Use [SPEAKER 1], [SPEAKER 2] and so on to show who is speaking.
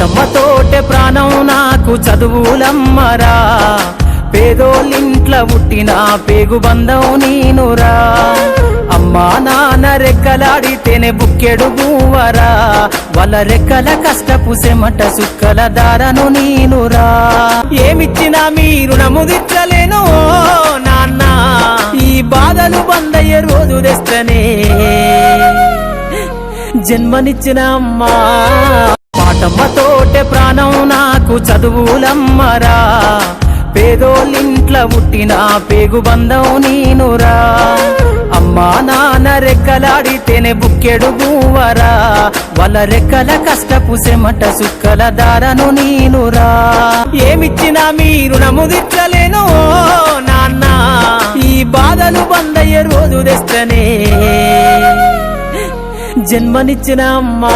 [SPEAKER 1] పాటమ్మతోటే ప్రాణం నాకు చదువులమ్మరా, పేదోళ్ళింట్ల పుట్టిన పేగు బంధం నీనురా, అమ్మా నాన్న రెక్కలాడితేనే బుక్కెడు బూవరా, వాళ్ళ రెక్కల కష్టపు సెమట సుక్కల దారను నీనురా, ఏమిచ్చినా మీ రుణము తీర్చలేను నాన్న, ఈ బాధలు బందయ్యే రోజు తెస్తనే జన్మనిచ్చిన అమ్మా. పాటమ్మతోటే ప్రాణం నాకు చదువులమ్మరా, పేదోళ్ళింట్ల పుట్టిన పేగు బంధం నీనురా, అమ్మా నాన్న రెక్కలాడితేనే బుక్కెడు బూవరా, వాళ్ళ రెక్కల కష్టపు సెమట సుక్కల దారను నీనురా, ఏమిచ్చినా మీ రుణము తీర్చలేను నాన్న, ఈ బాధలు బందయ్యే రోజు తెస్తనే జన్మనిచ్చిన అమ్మా.